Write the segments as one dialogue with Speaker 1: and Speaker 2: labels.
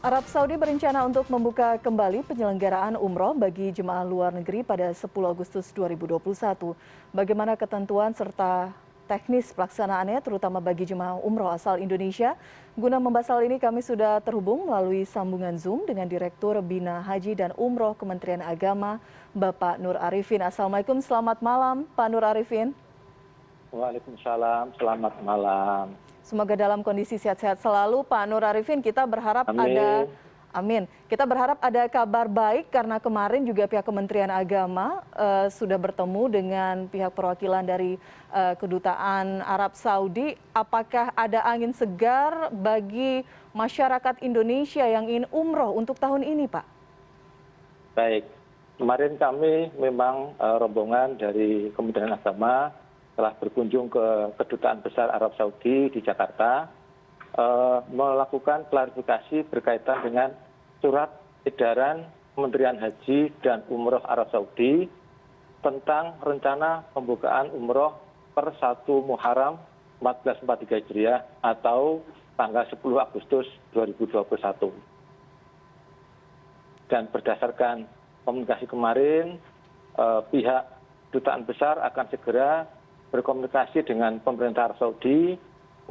Speaker 1: Arab Saudi berencana untuk membuka kembali penyelenggaraan umroh bagi jemaah luar negeri pada 10 Agustus 2021. Bagaimana ketentuan serta teknis pelaksanaannya terutama bagi jemaah umroh asal Indonesia? Guna membahas hal ini kami sudah terhubung melalui sambungan Zoom dengan Direktur Bina Haji dan Umroh Kementerian Agama, Bapak Nur Arifin. Assalamualaikum, selamat malam Pak Nur Arifin.
Speaker 2: Waalaikumsalam, selamat malam.
Speaker 1: Semoga dalam kondisi sehat-sehat selalu Pak Nur Arifin. Kita berharap
Speaker 2: Amin.
Speaker 1: Kita berharap ada kabar baik karena kemarin juga pihak Kementerian Agama sudah bertemu dengan pihak perwakilan dari Kedutaan Arab Saudi. Apakah ada angin segar bagi masyarakat Indonesia yang ingin umroh untuk tahun ini, Pak?
Speaker 2: Baik, kemarin kami memang rombongan dari Kementerian Agama telah berkunjung ke Kedutaan Besar Arab Saudi di Jakarta, melakukan klarifikasi berkaitan dengan surat edaran Kementerian Haji dan Umroh Arab Saudi tentang rencana pembukaan umroh per 1 Muharram 1443 Hijriah atau tanggal 10 Agustus 2021. Dan berdasarkan komunikasi kemarin, pihak Kedutaan Besar akan segera berkomunikasi dengan pemerintah Arab Saudi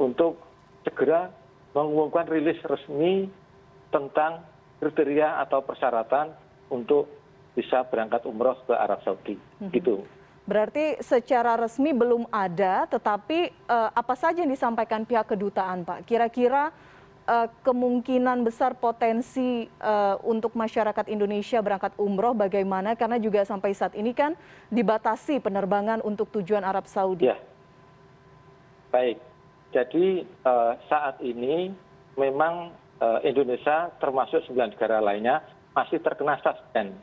Speaker 2: untuk segera mengumumkan rilis resmi tentang kriteria atau persyaratan untuk bisa berangkat umroh ke Arab Saudi. Gitu.
Speaker 1: Berarti secara resmi belum ada, tetapi apa saja yang disampaikan pihak kedutaan, Pak? Kira-kira kemungkinan besar potensi untuk masyarakat Indonesia berangkat umroh bagaimana? Karena juga sampai saat ini kan dibatasi penerbangan untuk tujuan Arab Saudi.
Speaker 2: Ya, baik. Jadi saat ini memang Indonesia termasuk 9 negara lainnya masih terkena suspend,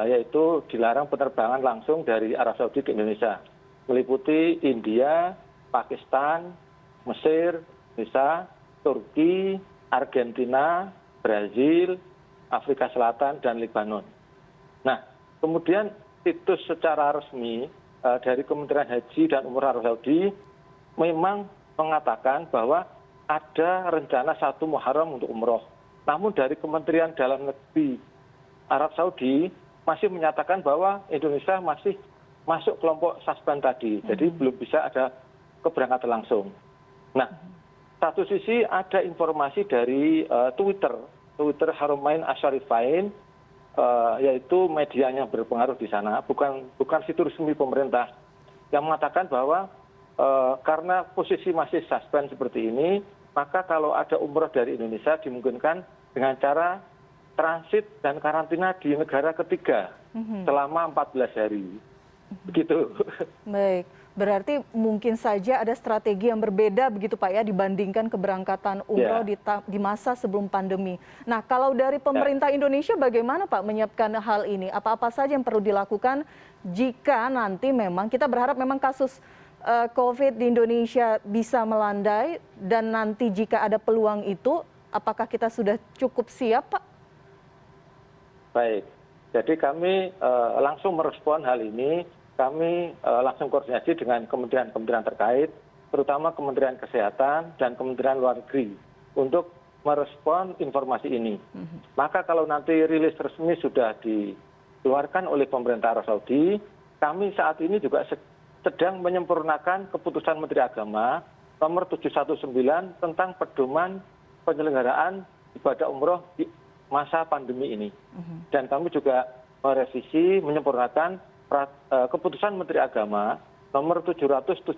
Speaker 2: yaitu dilarang penerbangan langsung dari Arab Saudi ke Indonesia, meliputi India, Pakistan, Mesir, Indonesia, Turki, Argentina, Brazil, Afrika Selatan, dan Lebanon. Nah, kemudian situs secara resmi dari Kementerian Haji dan Umroh Arab Saudi memang mengatakan bahwa ada rencana 1 Muharram untuk umroh. Namun dari Kementerian Dalam Negeri Arab Saudi masih menyatakan bahwa Indonesia masih masuk kelompok suspend tadi. Jadi belum bisa ada keberangkatan langsung. Nah, satu sisi ada informasi dari Twitter Haramain Asyarifain, yaitu media yang berpengaruh di sana, bukan situs resmi pemerintah, yang mengatakan bahwa karena posisi masih suspend seperti ini, maka kalau ada umroh dari Indonesia dimungkinkan dengan cara transit dan karantina di negara ketiga selama 14 hari. Begitu.
Speaker 1: Baik. Berarti mungkin saja ada strategi yang berbeda begitu Pak ya dibandingkan keberangkatan umroh di masa sebelum pandemi. Nah, kalau dari pemerintah Indonesia bagaimana Pak menyiapkan hal ini? Apa-apa saja yang perlu dilakukan jika nanti memang kita berharap memang kasus COVID di Indonesia bisa melandai dan nanti jika ada peluang itu, apakah kita sudah cukup siap, Pak?
Speaker 2: Baik, jadi kami langsung merespon hal ini. Kami langsung koordinasi dengan kementerian-kementerian terkait, terutama Kementerian Kesehatan dan Kementerian Luar Negeri, untuk merespon informasi ini. Maka kalau nanti rilis resmi sudah dikeluarkan oleh pemerintah Arab Saudi, kami saat ini juga sedang menyempurnakan keputusan Menteri Agama nomor 719 tentang pedoman penyelenggaraan ibadah umroh di masa pandemi ini. Dan kami juga merevisi, menyempurnakan keputusan Menteri Agama nomor 777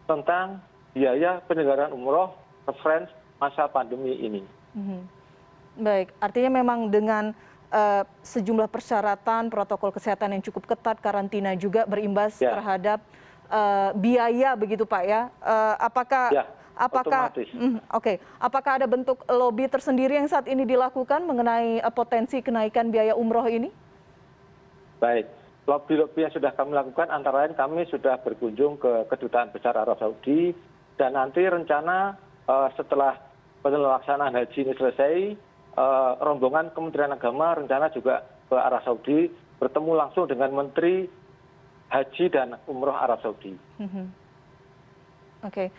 Speaker 2: tentang biaya penyelenggaraan umroh referensi masa pandemi ini.
Speaker 1: Baik, artinya memang dengan sejumlah persyaratan protokol kesehatan yang cukup ketat, karantina juga berimbas terhadap biaya begitu Pak ya. Apakah ada bentuk lobby tersendiri yang saat ini dilakukan mengenai potensi kenaikan biaya umroh ini?
Speaker 2: Baik, lobby yang sudah kami lakukan antara lain kami sudah berkunjung ke Kedutaan Besar Arab Saudi, dan nanti rencana setelah pelaksanaan haji ini selesai, rombongan Kementerian Agama rencana juga ke Arab Saudi bertemu langsung dengan Menteri Haji dan Umroh Arab Saudi.
Speaker 1: Oke.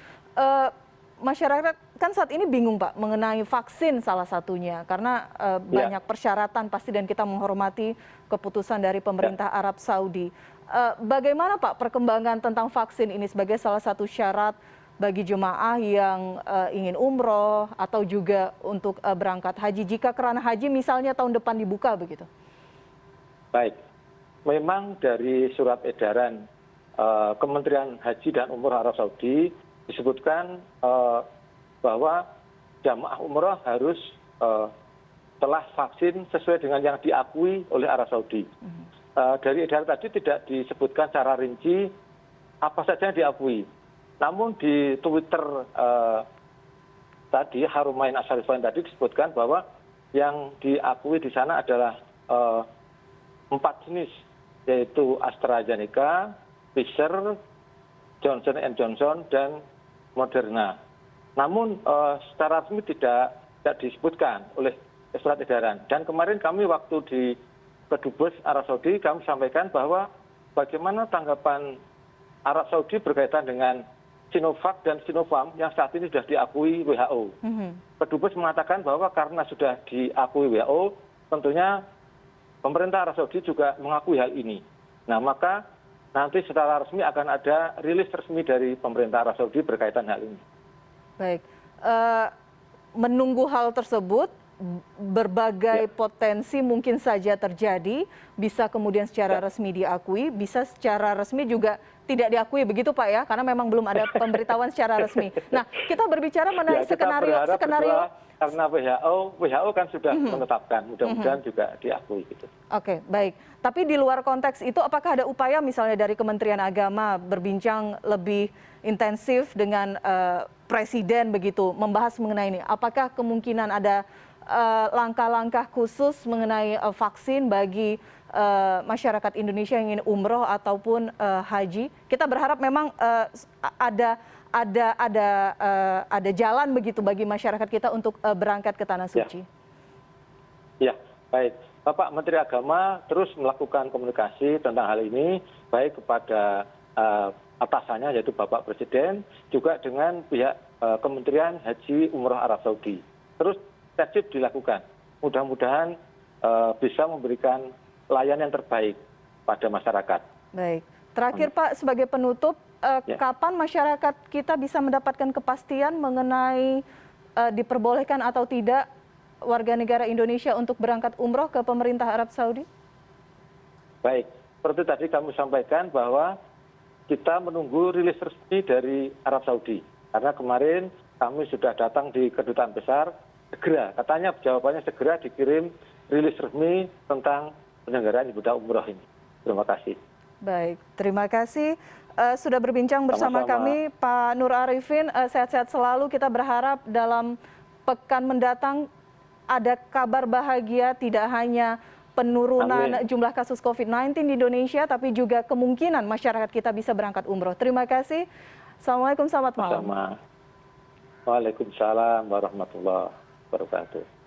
Speaker 1: masyarakat kan saat ini bingung Pak mengenai vaksin salah satunya karena banyak persyaratan pasti dan kita menghormati keputusan dari pemerintah Arab Saudi. Bagaimana Pak perkembangan tentang vaksin ini sebagai salah satu syarat bagi jemaah yang ingin umroh atau juga untuk berangkat haji jika kerana haji misalnya tahun depan dibuka begitu?
Speaker 2: Baik, memang dari surat edaran Kementerian Haji dan Umroh Arab Saudi disebutkan bahwa jamaah umroh harus telah vaksin sesuai dengan yang diakui oleh Arab Saudi. Dari edaran tadi tidak disebutkan secara rinci apa saja yang diakui. Namun di Twitter tadi Harumain Asyarifain tadi disebutkan bahwa yang diakui di sana adalah 4 jenis, yaitu AstraZeneca, Pfizer, Johnson & Johnson, dan Moderna. Namun secara resmi tidak disebutkan oleh surat edaran. Dan kemarin kami waktu di Kedubes Arab Saudi kami sampaikan bahwa bagaimana tanggapan Arab Saudi berkaitan dengan Sinovac dan Sinopharm yang saat ini sudah diakui WHO. Kedubes mengatakan bahwa karena sudah diakui WHO, tentunya pemerintah Arab Saudi juga mengakui hal ini. Nah, maka nanti secara resmi akan ada rilis resmi dari pemerintah Arab Saudi berkaitan hal ini. Baik,
Speaker 1: menunggu hal tersebut, berbagai potensi mungkin saja terjadi, bisa kemudian secara resmi diakui, bisa secara resmi juga tidak diakui, begitu Pak ya, karena memang belum ada pemberitahuan secara resmi. Nah, kita berbicara mengenai skenario.
Speaker 2: Karena WHO kan sudah menetapkan, mudah-mudahan juga diakui gitu.
Speaker 1: Oke, baik. Tapi di luar konteks itu, apakah ada upaya misalnya dari Kementerian Agama berbincang lebih intensif dengan Presiden begitu, membahas mengenai ini? Apakah kemungkinan ada langkah-langkah khusus mengenai vaksin bagi masyarakat Indonesia yang ingin umroh ataupun haji? Kita berharap memang ada jalan begitu bagi masyarakat kita untuk berangkat ke Tanah Suci.
Speaker 2: Ya, baik. Bapak Menteri Agama terus melakukan komunikasi tentang hal ini, baik kepada atasannya yaitu Bapak Presiden, juga dengan pihak Kementerian Haji Umroh Arab Saudi. Terus intensif dilakukan. Mudah-mudahan bisa memberikan layanan yang terbaik pada masyarakat.
Speaker 1: Baik. Terakhir Pak, sebagai penutup, kapan masyarakat kita bisa mendapatkan kepastian mengenai diperbolehkan atau tidak warga negara Indonesia untuk berangkat umroh ke pemerintah Arab Saudi?
Speaker 2: Baik, seperti tadi kami sampaikan bahwa kita menunggu rilis resmi dari Arab Saudi. Karena kemarin kami sudah datang di Kedutaan Besar, segera, katanya jawabannya segera dikirim rilis resmi tentang penyelenggaraan ibadah umroh ini. Terima kasih.
Speaker 1: Baik, terima kasih sudah berbincang bersama kami Pak Nur Arifin. Sehat-sehat selalu, kita berharap dalam pekan mendatang ada kabar bahagia, tidak hanya penurunan jumlah kasus COVID-19 di Indonesia, tapi juga kemungkinan masyarakat kita bisa berangkat umroh. Terima kasih. Assalamualaikum, selamat malam.
Speaker 2: Waalaikumsalam warahmatullahi wabarakatuh.